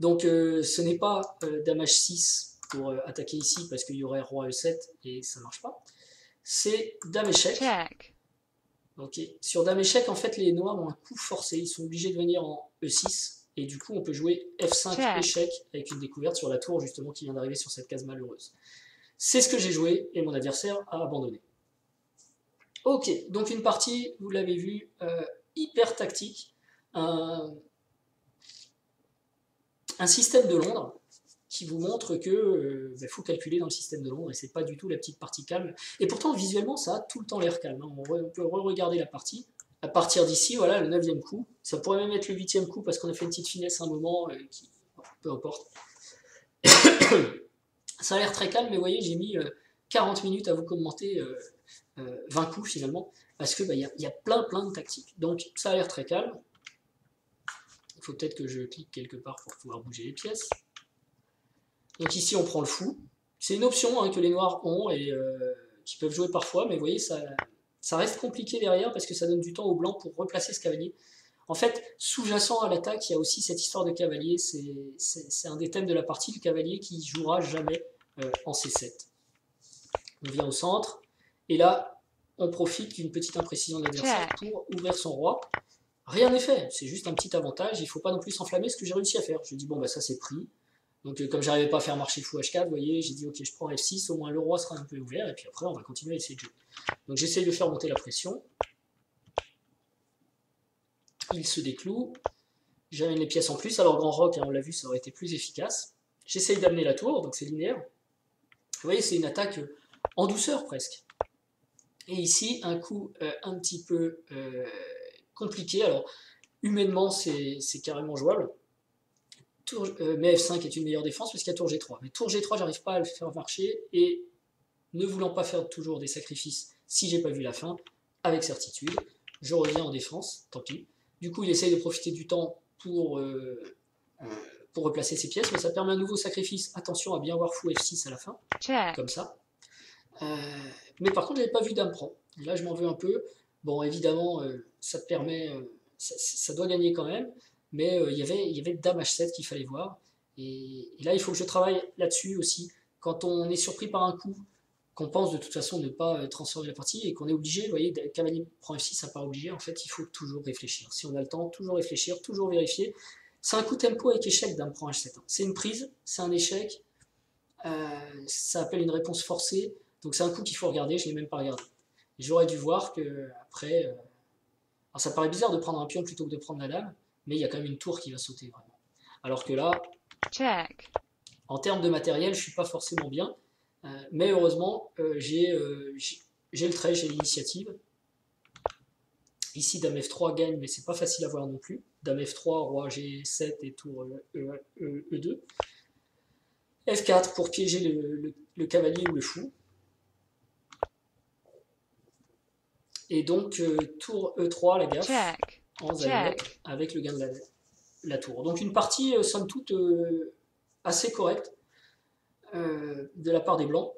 Donc ce n'est pas Dame H6 pour attaquer ici parce qu'il y aurait Roi E7 et ça ne marche pas. C'est Dame échec. Okay. Sur Dame échec, en fait, les noirs ont un coup forcé. Ils sont obligés de venir en E6. Et du coup, on peut jouer F5 échec avec une découverte sur la tour, justement, qui vient d'arriver sur cette case malheureuse. C'est ce que j'ai joué et mon adversaire a abandonné. Ok, donc une partie, vous l'avez vu, hyper tactique. Un système de Londres qui vous montre que faut calculer dans le système de Londres et c'est pas du tout la petite partie calme. Et pourtant, visuellement, ça a tout le temps l'air calme. Hein. On peut re-regarder la partie. À partir d'ici, voilà, le 9e coup. Ça pourrait même être le 8e coup parce qu'on a fait une petite finesse à un moment, peu importe. Ça a l'air très calme, mais vous voyez, j'ai mis 40 minutes à vous commenter 20 coups finalement, parce que y a plein de tactiques. Donc ça a l'air très calme. Il faut peut-être que je clique quelque part pour pouvoir bouger les pièces. Donc ici, on prend le fou. C'est une option que les noirs ont et qui peuvent jouer parfois, mais vous voyez, ça reste compliqué derrière parce que ça donne du temps aux blancs pour replacer ce cavalier. En fait, sous-jacent à l'attaque, il y a aussi cette histoire de cavalier. C'est un des thèmes de la partie, le cavalier qui jouera jamais en C7. On vient au centre, et là, on profite d'une petite imprécision de l'adversaire pour ouvrir son roi. Rien n'est fait, c'est juste un petit avantage. Il ne faut pas non plus s'enflammer, ce que j'ai réussi à faire. Je dis, bon, ça c'est pris. Donc, comme j'arrivais pas à faire marcher fou H4, vous voyez, j'ai dit, ok, je prends F6, au moins le roi sera un peu ouvert, et puis après, on va continuer à essayer de jouer. Donc, j'essaye de faire monter la pression. Il se décloue. J'amène les pièces en plus. Alors, grand roc, on l'a vu, ça aurait été plus efficace. J'essaye d'amener la tour, donc c'est linéaire. Vous voyez, c'est une attaque en douceur presque. Et ici, un coup un petit peu compliqué. Alors, humainement, c'est carrément jouable. Mais F5 est une meilleure défense parce qu'il y a tour G3. Mais tour G3, j'arrive pas à le faire marcher. Et ne voulant pas faire toujours des sacrifices si j'ai pas vu la fin, avec certitude, je reviens en défense, tant pis. Du coup, il essaye de profiter du temps pour replacer ses pièces, mais ça permet un nouveau sacrifice. Attention à bien voir fou F6 à la fin, Check. comme ça. Mais par contre, je n'avais pas vu dame prend. Et là, je m'en veux un peu. Bon, évidemment, ça te permet, ça doit gagner quand même, mais il y avait dame H7 qu'il fallait voir. Et là, il faut que je travaille là-dessus aussi. Quand on est surpris par un coup, qu'on pense de toute façon ne pas transformer la partie et qu'on est obligé, vous voyez, cavalier prend F6, ça part obligé, en fait, il faut toujours réfléchir. Si on a le temps, toujours réfléchir, toujours vérifier. C'est un coup tempo avec échec, dame prend H7. C'est une prise, c'est un échec, ça appelle une réponse forcée, donc c'est un coup qu'il faut regarder, je ne l'ai même pas regardé. J'aurais dû voir que après, alors ça paraît bizarre de prendre un pion plutôt que de prendre la dame, mais il y a quand même une tour qui va sauter vraiment. Alors que là, Check. en termes de matériel, je ne suis pas forcément bien, mais heureusement, j'ai le trait, j'ai l'initiative. Ici, dame F3 gagne, mais c'est pas facile à voir non plus. Dame F3, roi G7 et tour E2. F4 pour piéger le cavalier ou le fou. Et donc, tour E3, la gaffe, Check. en zaïre, Check. avec le gain de la tour. Donc une partie, somme toute, assez correcte de la part des blancs.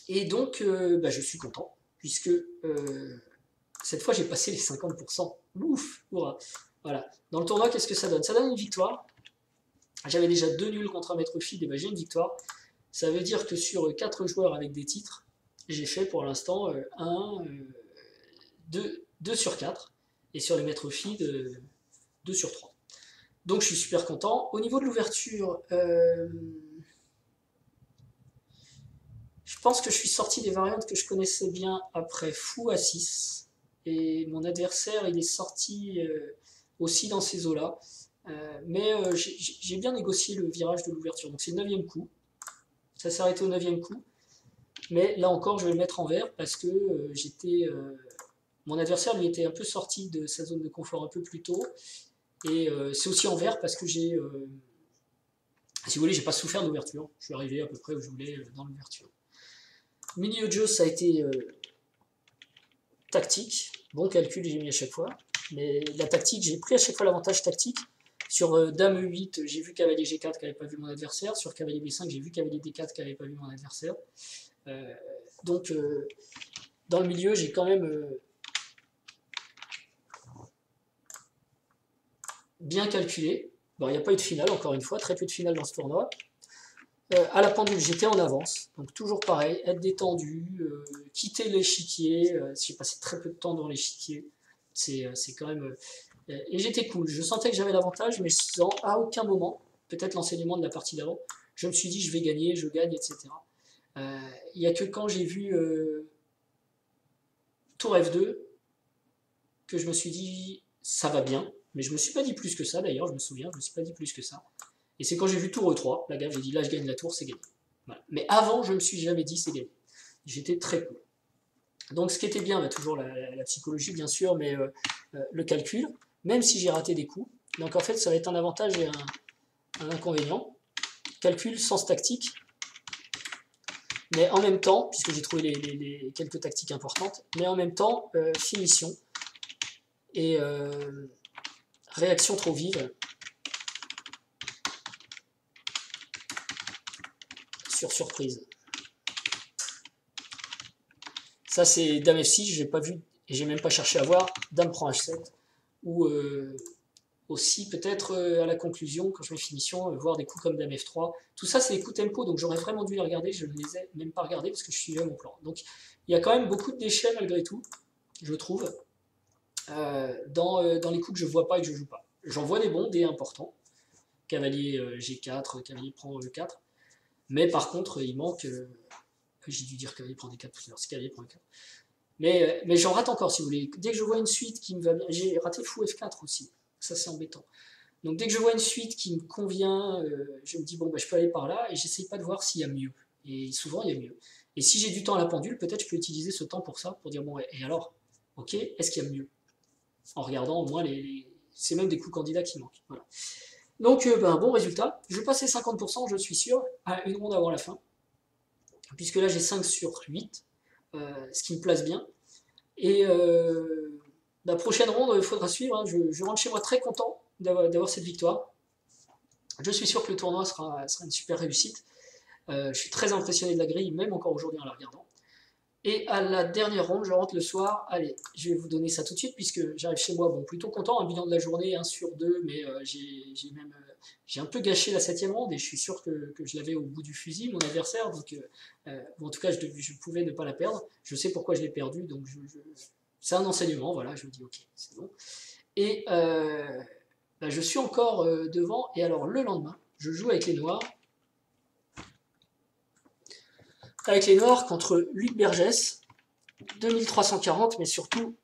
Et donc, je suis content, puisque cette fois, j'ai passé les 50%. Ouf, hurrah. Voilà. Dans le tournoi, qu'est-ce que ça donne? Ça donne une victoire. J'avais déjà 2 nuls contre un maître fille, et j'ai une victoire. Ça veut dire que sur 4 joueurs avec des titres, j'ai fait pour l'instant 2 sur 4. Et sur les maîtres filles, 2 sur 3. Donc je suis super content. Au niveau de l'ouverture, je pense que je suis sorti des variantes que je connaissais bien après fou à 6. Et mon adversaire, il est sorti aussi dans ces eaux-là. Mais j'ai bien négocié le virage de l'ouverture. Donc c'est le 9e coup. Ça s'est arrêté au 9e coup. Mais là encore, je vais le mettre en vert parce que mon adversaire lui était un peu sorti de sa zone de confort un peu plus tôt. Et c'est aussi en vert parce que si vous voulez, j'ai pas souffert d'ouverture. Je suis arrivé à peu près où je voulais dans l'ouverture. Milieu de jeu, ça a été tactique. Bon calcul, j'ai mis à chaque fois. Mais la tactique, j'ai pris à chaque fois l'avantage tactique. Sur dame E8, j'ai vu cavalier G4 qui n'avait pas vu mon adversaire. Sur cavalier B5, j'ai vu cavalier D4 qui n'avait pas vu mon adversaire. Donc, dans le milieu, j'ai quand même bien calculé. Bon, il n'y a pas eu de finale, encore une fois, très peu de finale dans ce tournoi. À la pendule, j'étais en avance, donc toujours pareil, être détendu, quitter l'échiquier. J'ai passé très peu de temps dans l'échiquier. C'est quand même. Et j'étais cool. Je sentais que j'avais l'avantage, mais sans à aucun moment, peut-être l'enseignement de la partie d'avant, je me suis dit je vais gagner, je gagne, etc. Il n'y a que quand j'ai vu tour F2 que je me suis dit ça va bien. Mais je ne me suis pas dit plus que ça d'ailleurs, je me souviens, je ne me suis pas dit plus que ça. Et c'est quand j'ai vu tour E3, la gaffe, j'ai dit là je gagne la tour, c'est gagné. Voilà. Mais avant, je ne me suis jamais dit c'est gagné. J'étais très cool. Donc ce qui était bien, toujours la psychologie bien sûr, mais le calcul, même si j'ai raté des coups. Donc en fait, ça va être un avantage et un inconvénient. Calcul, sens tactique. Mais en même temps, puisque j'ai trouvé les quelques tactiques importantes, mais en même temps, finition et réaction trop vive sur surprise. Ça c'est dame F6, j'ai pas vu et j'ai même pas cherché à voir. Dame prend H7 ou aussi peut-être à la conclusion quand je mets finition voir des coups comme dame F3. Tout ça c'est des coups tempo, donc j'aurais vraiment dû les regarder. Je ne les ai même pas regardés parce que je suivais mon plan. Donc il y a quand même beaucoup de déchets malgré tout, je trouve, dans les coups que je vois pas et que je joue pas. J'en vois des bons, des importants. Cavalier G4, cavalier prend E4. Mais par contre, il manque. J'ai dû dire cavalier prend D4 tout à l'heure, c'est cavalier prend E4. Mais j'en rate encore si vous voulez. Dès que je vois une suite qui me va bien. J'ai raté fou F4 aussi. Ça c'est embêtant. Donc dès que je vois une suite qui me convient, je me dis bon, je peux aller par là et j'essaye pas de voir s'il y a mieux. Et souvent il y a mieux. Et si j'ai du temps à la pendule, peut-être je peux utiliser ce temps pour ça, pour dire bon, et alors, ok, est-ce qu'il y a mieux? En regardant au moins c'est même des coups candidats qui manquent. Voilà. Donc bon résultat. Je passe les 50%, je suis sûr, à une ronde avant la fin. puisque là j'ai 5 sur 8, ce qui me place bien. Et la prochaine ronde, il faudra suivre, hein. Je rentre chez moi très content d'avoir cette victoire. Je suis sûr que le tournoi sera une super réussite. Je suis très impressionné de la grille, même encore aujourd'hui en la regardant. Et à la dernière ronde, je rentre le soir. Allez, je vais vous donner ça tout de suite, puisque j'arrive chez moi, bon, plutôt content, un bilan de la journée, 1 sur 2, mais j'ai un peu gâché la 7e ronde, et je suis sûr que je l'avais au bout du fusil, mon adversaire, donc bon, en tout cas, je pouvais ne pas la perdre. Je sais pourquoi je l'ai perdue, donc c'est un enseignement, voilà, je me dis, ok, c'est bon. Et bah, je suis encore devant, et alors le lendemain, je joue avec les Noirs. Avec les Noirs contre Luc Bergès, 2340, mais surtout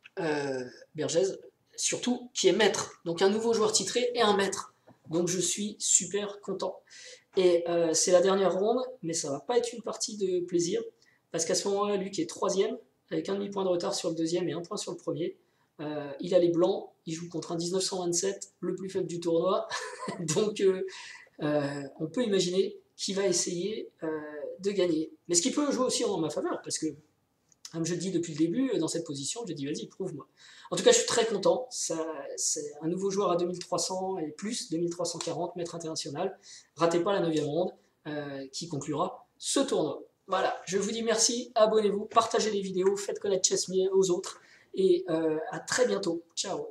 Bergès, surtout qui est maître. Donc un nouveau joueur titré et un maître. Donc je suis super content. Et c'est la dernière ronde, mais ça va pas être une partie de plaisir, parce qu'à ce moment-là, Luc est 3e, avec un demi-point de retard sur le 2e et 1 point sur le 1er. Il a les blancs, il joue contre un 1927, le plus faible du tournoi. Donc on peut imaginer qu'il va essayer de gagner. Mais ce qui peut jouer aussi en ma faveur, parce que, comme je dis depuis le début, dans cette position, je dis vas-y, prouve-moi. En tout cas, je suis très content. C'est un nouveau joueur à 2300 et plus, 2340, maître international. Ratez pas la 9e ronde qui conclura ce tournoi. Voilà, je vous dis merci, abonnez-vous, partagez les vidéos, faites connaître Chess Me aux autres, et à très bientôt. Ciao.